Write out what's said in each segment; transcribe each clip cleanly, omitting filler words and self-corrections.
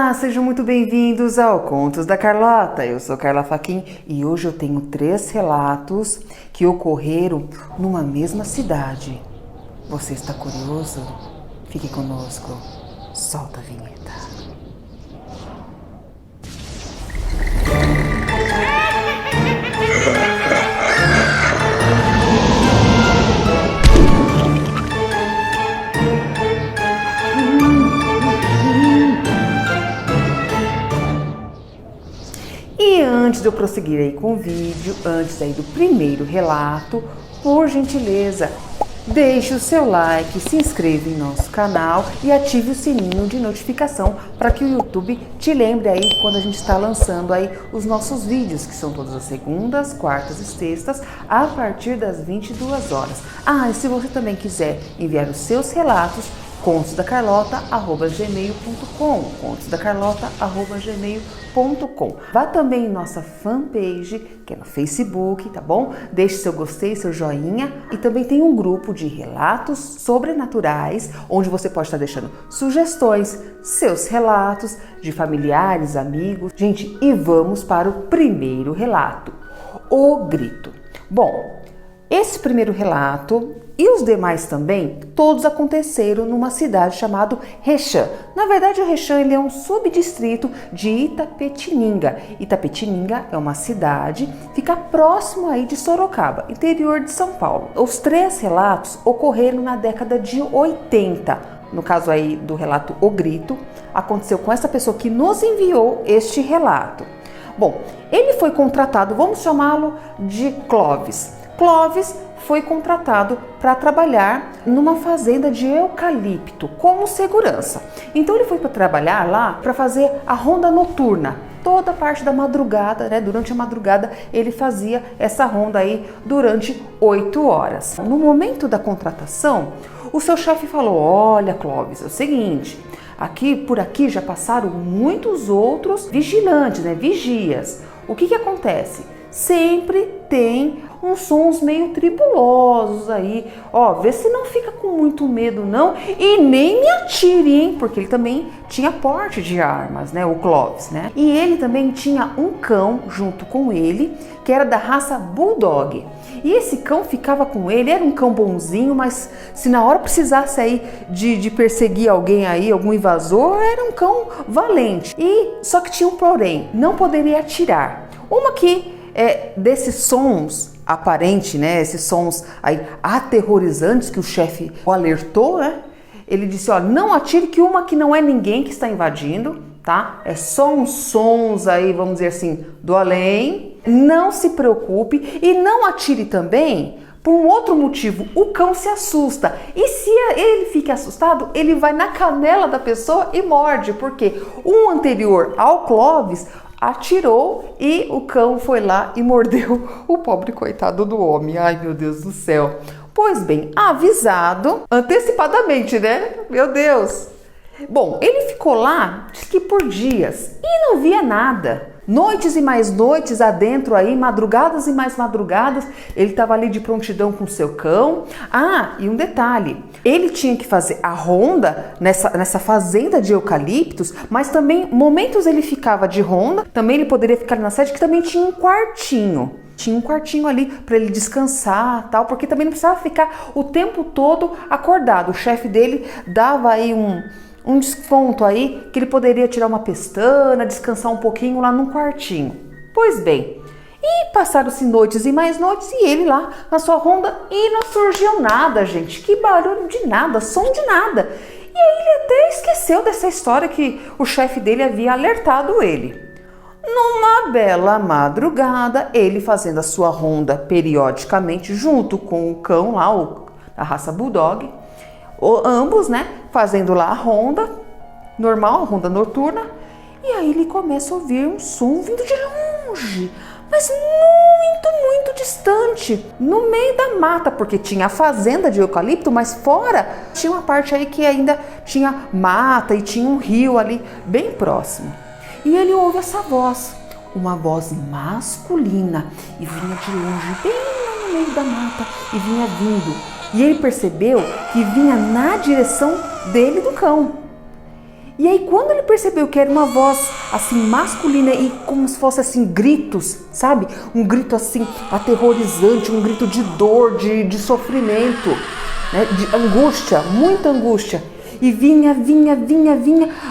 Olá, sejam muito bem-vindos ao Contos da Carlota. Eu sou Carla Fachin e hoje eu tenho 3 relatos que ocorreram numa mesma cidade. Você está curioso? Fique conosco. Solta a vinheta. E antes de eu prosseguir aí com o vídeo, antes aí do primeiro relato, por gentileza, deixe o seu like, se inscreva em nosso canal e ative o sininho de notificação para que o YouTube te lembre aí quando a gente está lançando aí os nossos vídeos, que são todas as segundas, quartas e sextas, a partir das 22 horas. E se você também quiser enviar os seus relatos, contosdacarlota@gmail.com, contosdacarlota@gmail.com. Vá também em nossa fanpage, que é no Facebook, tá bom? Deixe seu gostei, seu joinha, e também tem um grupo de relatos sobrenaturais, onde você pode estar deixando sugestões, seus relatos de familiares, amigos. Gente, e vamos para o primeiro relato, O Grito. Bom, esse primeiro relato e os demais também, todos aconteceram numa cidade chamada Rechã. Na verdade, o Rechã ele é um subdistrito de Itapetininga. Itapetininga é uma cidade, fica próximo aí de Sorocaba, interior de São Paulo. Os 3 relatos ocorreram na década de 80. No caso aí do relato O Grito, aconteceu com essa pessoa que nos enviou este relato. Bom, ele foi contratado, vamos chamá-lo de Clóvis. Clóvis foi contratado para trabalhar numa fazenda de eucalipto como segurança. Então ele foi para trabalhar lá para fazer a ronda noturna. Toda parte da madrugada, né? Durante a madrugada ele fazia essa ronda aí durante 8 horas. No momento da contratação, o seu chefe falou: olha, Clóvis, é o seguinte, por aqui já passaram muitos outros vigilantes, né? Vigias. O que acontece? Sempre tem uns sons meio tribulosos aí, vê se não fica com muito medo não, e nem me atire, hein, porque ele também tinha porte de armas, né, o Clóvis, né, e ele também tinha um cão junto com ele, que era da raça Bulldog, e esse cão ficava com ele, era um cão bonzinho, mas se na hora precisasse aí de perseguir alguém aí, algum invasor, era um cão valente, só que tinha um porém, não poderia atirar. Uma que desses sons aparentes, né, esses sons aí aterrorizantes que o chefe o alertou, né, ele disse, não atire, que uma que não é ninguém que está invadindo, tá? É só uns sons aí, vamos dizer assim, do além. Não se preocupe e não atire também por um outro motivo, o cão se assusta e se ele fica assustado, ele vai na canela da pessoa e morde, porque um anterior ao Clóvis atirou e o cão foi lá e mordeu o pobre coitado do homem. Ai, meu Deus do céu. Pois bem, avisado antecipadamente, né? Meu Deus. Bom, ele ficou lá, diz que por dias, e não via nada. Noites e mais noites adentro aí, madrugadas e mais madrugadas, ele estava ali de prontidão com seu cão. E um detalhe, ele tinha que fazer a ronda nessa fazenda de eucaliptos, mas também, momentos ele ficava de ronda, também ele poderia ficar na sede, que também tinha um quartinho. Tinha um quartinho ali para ele descansar, tal, porque também não precisava ficar o tempo todo acordado. O chefe dele dava aí um desconto aí, que ele poderia tirar uma pestana, descansar um pouquinho lá num quartinho. Pois bem, e passaram-se noites e mais noites e ele lá na sua ronda e não surgiu nada, gente. Que barulho de nada, som de nada. E aí ele até esqueceu dessa história que o chefe dele havia alertado ele. Numa bela madrugada, ele fazendo a sua ronda periodicamente junto com o cão lá, da raça Bulldog, ambos, né, fazendo lá a ronda normal, a ronda noturna, e aí ele começa a ouvir um som vindo de longe, mas muito distante, no meio da mata, porque tinha a fazenda de eucalipto, mas fora tinha uma parte aí que ainda tinha mata e tinha um rio ali bem próximo. E ele ouve essa voz, uma voz masculina, e vinha de longe, bem lá no meio da mata, e vinha vindo. E ele percebeu que vinha na direção dele, do cão. E aí quando ele percebeu que era uma voz assim masculina e como se fosse assim gritos, sabe? Um grito assim aterrorizante, um grito de dor, de sofrimento, né? De angústia, muita angústia. E vinha.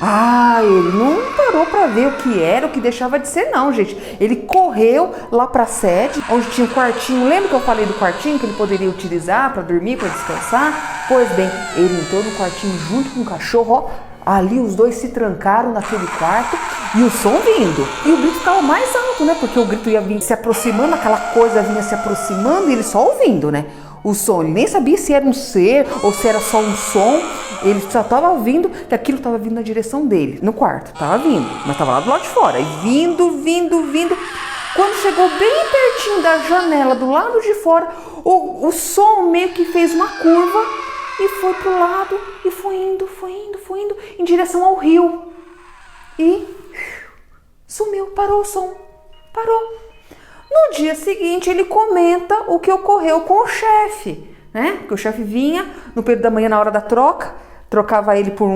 Ah, ele não parou para ver o que era, o que deixava de ser não, gente. Ele correu lá para a sede, onde tinha um quartinho. Lembra que eu falei do quartinho que ele poderia utilizar para dormir, para descansar? Pois bem, ele entrou no quartinho junto com o cachorro, ó. Ali os dois se trancaram naquele quarto e o som vindo. E o grito ficava mais alto, né? Porque o grito ia vir se aproximando, aquela coisa vinha se aproximando e ele só ouvindo, né? O som, ele nem sabia se era um ser ou se era só um som. Ele só estava ouvindo que aquilo estava vindo na direção dele, no quarto. Estava vindo, mas estava lá do lado de fora. E vindo. Quando chegou bem pertinho da janela, do lado de fora, o som meio que fez uma curva e foi pro lado e foi indo em direção ao rio. E sumiu, parou o som, parou. No dia seguinte, ele comenta o que ocorreu com o chefe, né? Porque o chefe vinha no período da manhã, na hora da troca, trocava ele por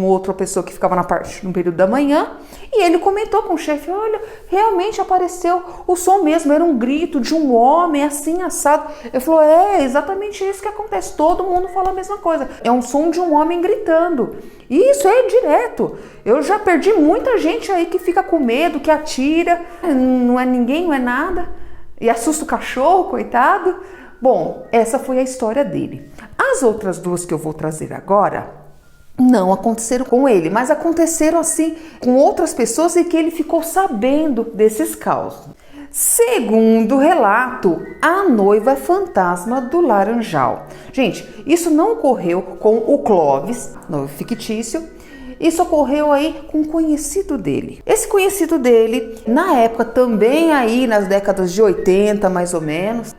outra pessoa que ficava no período da manhã, e ele comentou com o chefe, olha, realmente apareceu o som mesmo, era um grito de um homem assim, assado. Ele falou, é exatamente isso que acontece, todo mundo fala a mesma coisa, é um som de um homem gritando, e isso é direto. Eu já perdi muita gente aí que fica com medo, que atira, não é ninguém, não é nada, e assusta o cachorro, coitado. Bom, essa foi a história dele. As outras duas que eu vou trazer agora não aconteceram com ele, mas aconteceram assim com outras pessoas e que ele ficou sabendo desses causos. Segundo o relato, a noiva fantasma do Laranjal. Gente, isso não ocorreu com o Clóvis, noivo fictício. Isso ocorreu aí com um conhecido dele. Esse conhecido dele, na época também aí nas décadas de 80 mais ou menos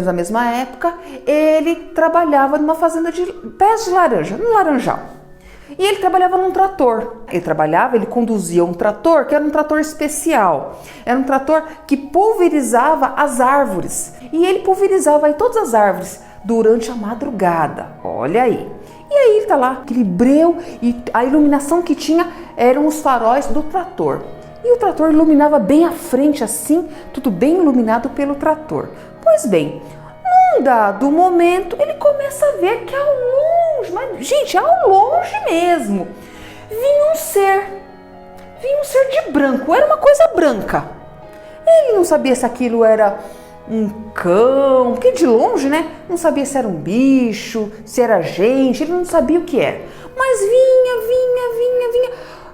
na mesma época, ele trabalhava numa fazenda de pés de laranja, no Laranjal. E ele trabalhava num trator. Ele conduzia um trator que era um trator especial. Era um trator que pulverizava as árvores. E ele pulverizava aí todas as árvores durante a madrugada. Olha aí. E aí ele tá lá, aquele breu, e a iluminação que tinha eram os faróis do trator. E o trator iluminava bem à frente assim, tudo bem iluminado pelo trator. Pois bem, num dado momento, ele começa a ver que ao longe, mas gente, ao longe mesmo, vinha um ser de branco, era uma coisa branca. Ele não sabia se aquilo era um cão, porque de longe, né? Não sabia se era um bicho, se era gente, ele não sabia o que era. Mas vinha.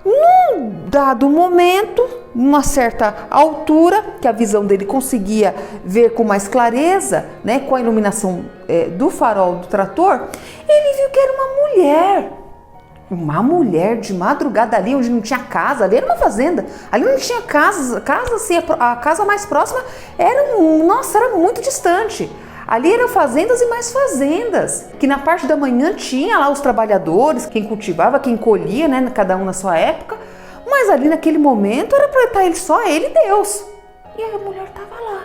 Num dado momento, numa certa altura, que a visão dele conseguia ver com mais clareza, né? Com a iluminação do farol do trator, ele viu que era uma mulher. Uma mulher de madrugada ali, onde não tinha casa, ali era uma fazenda, ali não tinha casa assim, a casa mais próxima era muito distante. Ali eram fazendas e mais fazendas, que na parte da manhã tinha lá os trabalhadores, quem cultivava, quem colhia, né, cada um na sua época, mas ali naquele momento era para estar só ele e Deus. E aí a mulher estava lá,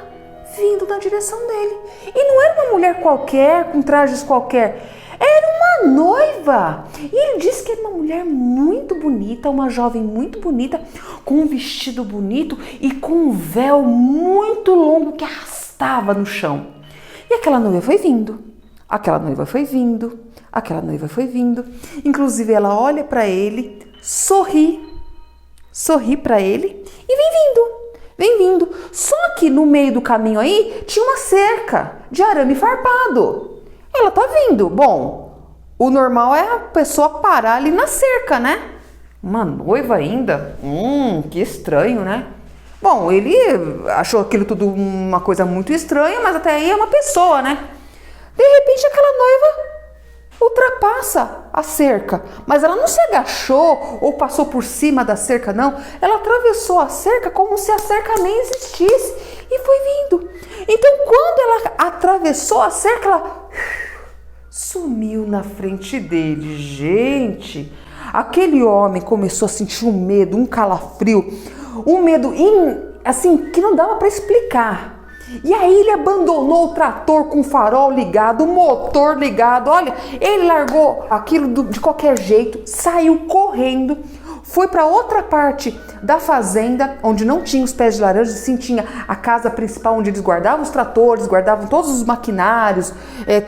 vindo na direção dele. E não era uma mulher qualquer, com trajes qualquer, era uma noiva. E ele disse que era uma mulher muito bonita, uma jovem muito bonita, com um vestido bonito e com um véu muito longo que arrastava no chão. E aquela noiva foi vindo. Inclusive ela olha para ele, sorri para ele e vem vindo. Só que no meio do caminho aí tinha uma cerca de arame farpado. Ela tá vindo. Bom, o normal é a pessoa parar ali na cerca, né? Uma noiva ainda? Que estranho, né? Bom, ele achou aquilo tudo uma coisa muito estranha, mas até aí é uma pessoa, né? De repente aquela noiva ultrapassa a cerca, mas ela não se agachou ou passou por cima da cerca, não. Ela atravessou a cerca como se a cerca nem existisse e foi vindo. Então, quando ela atravessou a cerca, ela sumiu na frente dele. Gente, aquele homem começou a sentir um medo, um calafrio, um medo assim que não dava para explicar. E aí ele abandonou o trator com o farol ligado, o motor ligado. Olha, ele largou aquilo de qualquer jeito, saiu correndo, foi para outra parte da fazenda, onde não tinha os pés de laranja, sim tinha a casa principal onde eles guardavam os tratores, guardavam todos os maquinários,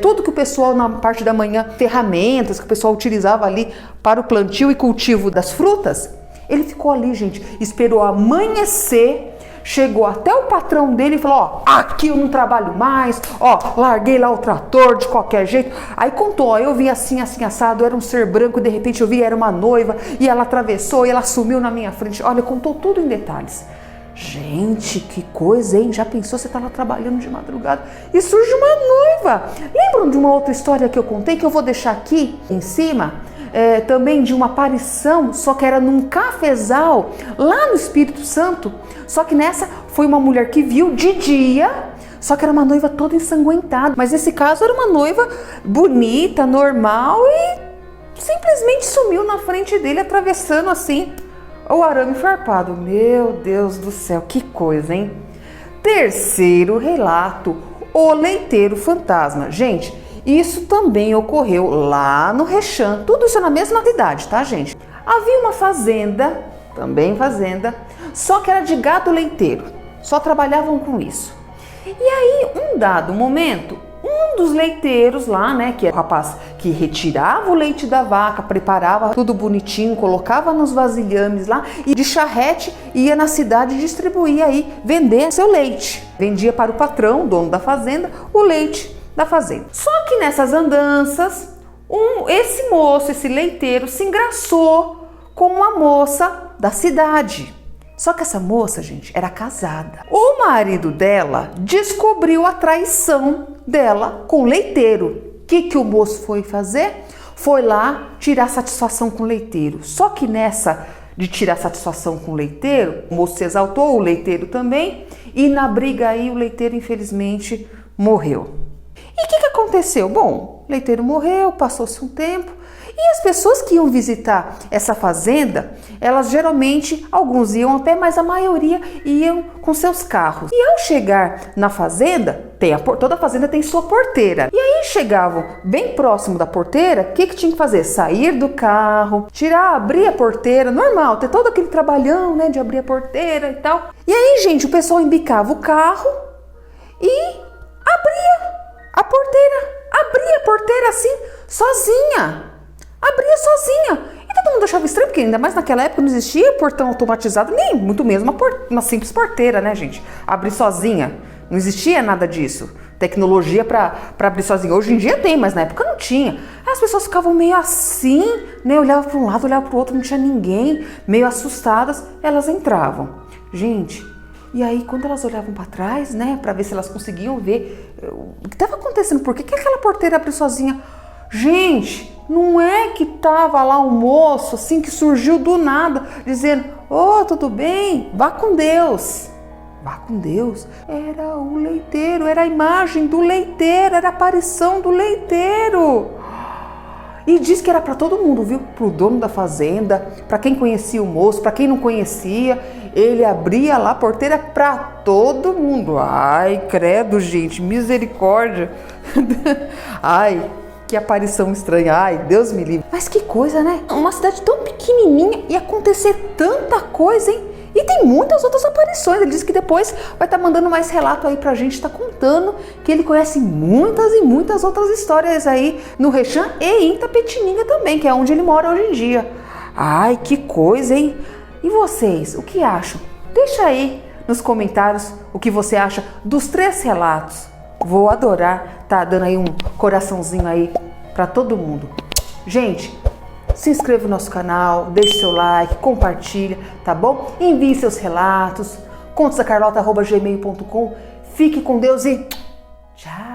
tudo que o pessoal na parte da manhã, ferramentas que o pessoal utilizava ali para o plantio e cultivo das frutas. Ele ficou ali, gente, esperou amanhecer, chegou até o patrão dele e falou, ó, aqui eu não trabalho mais, ó, larguei lá o trator de qualquer jeito. Aí contou, ó, eu vi assim, assim, assado, era um ser branco, de repente eu vi, era uma noiva, e ela atravessou, e ela sumiu na minha frente. Olha, contou tudo em detalhes. Gente, que coisa, hein? Já pensou, você tá lá trabalhando de madrugada e surge uma noiva. Lembram de uma outra história que eu contei, que eu vou deixar aqui em cima? Também de uma aparição, só que era num cafezal lá no Espírito Santo, só que nessa foi uma mulher que viu de dia, só que era uma noiva toda ensanguentada, mas nesse caso era uma noiva bonita, normal, e simplesmente sumiu na frente dele, atravessando assim o arame farpado. Meu Deus do céu, que coisa, hein? Terceiro relato, o leiteiro fantasma. Gente, isso também ocorreu lá no Rechã, tudo isso na mesma cidade, tá, gente? Havia uma fazenda, também fazenda, só que era de gado leiteiro, só trabalhavam com isso. E aí, um dado momento, um dos leiteiros lá, né, que era o rapaz que retirava o leite da vaca, preparava tudo bonitinho, colocava nos vasilhames lá e de charrete ia na cidade distribuir aí, vender seu leite. Vendia para o patrão, dono da fazenda, o leite da fazenda. Só que nessas andanças, esse moço, esse leiteiro, se engraçou com uma moça da cidade. Só que essa moça, gente, era casada. O marido dela descobriu a traição dela com o leiteiro. O que o moço foi fazer? Foi lá tirar satisfação com o leiteiro. Só que nessa de tirar satisfação com o leiteiro, o moço se exaltou, o leiteiro também, e na briga aí o leiteiro infelizmente morreu. E o que aconteceu? Bom, o leiteiro morreu, passou-se um tempo, e as pessoas que iam visitar essa fazenda, elas geralmente, alguns iam a pé, mas a maioria iam com seus carros. E ao chegar na fazenda, toda fazenda tem sua porteira. E aí chegavam bem próximo da porteira, o que tinha que fazer? Sair do carro, abrir a porteira, normal, ter todo aquele trabalhão, né, de abrir a porteira e tal. E aí, gente, o pessoal embicava o carro e abria a porteira assim, sozinha. Abria sozinha. E todo mundo achava estranho, porque ainda mais naquela época não existia portão automatizado, nem muito mesmo uma simples porteira, né, gente? Abrir sozinha. Não existia nada disso. Tecnologia para abrir sozinha. Hoje em dia tem, mas na época não tinha. As pessoas ficavam meio assim, né? Olhavam para um lado, olhavam para o outro, não tinha ninguém. Meio assustadas, elas entravam. Gente, e aí quando elas olhavam para trás, né? Para ver se elas conseguiam ver o que estava acontecendo. Por que aquela porteira abriu sozinha? Gente, não é que tava lá um moço assim que surgiu do nada dizendo, tudo bem, vá com Deus. Vá com Deus. Era o leiteiro, era a imagem do leiteiro, era a aparição do leiteiro. E diz que era para todo mundo, viu? Para o dono da fazenda, para quem conhecia o moço, para quem não conhecia, ele abria lá a porteira para todo mundo. Ai, credo, gente, misericórdia. Ai, que aparição estranha. Ai, Deus me livre. Mas que coisa, né? Uma cidade tão pequenininha e acontecer tanta coisa, hein? E tem muitas outras aparições. Ele disse que depois vai estar mandando mais relato aí pra gente, tá contando que ele conhece muitas e muitas outras histórias aí no Rechã e em Itapetininga também, que é onde ele mora hoje em dia. Ai, que coisa, hein? E vocês, o que acham? Deixa aí nos comentários o que você acha dos 3 relatos. Vou adorar tá dando aí um coraçãozinho aí pra todo mundo. Gente, se inscreva no nosso canal, deixe seu like, compartilha, tá bom? Envie seus relatos, contosdacarlota@gmail.com. Fique com Deus e tchau!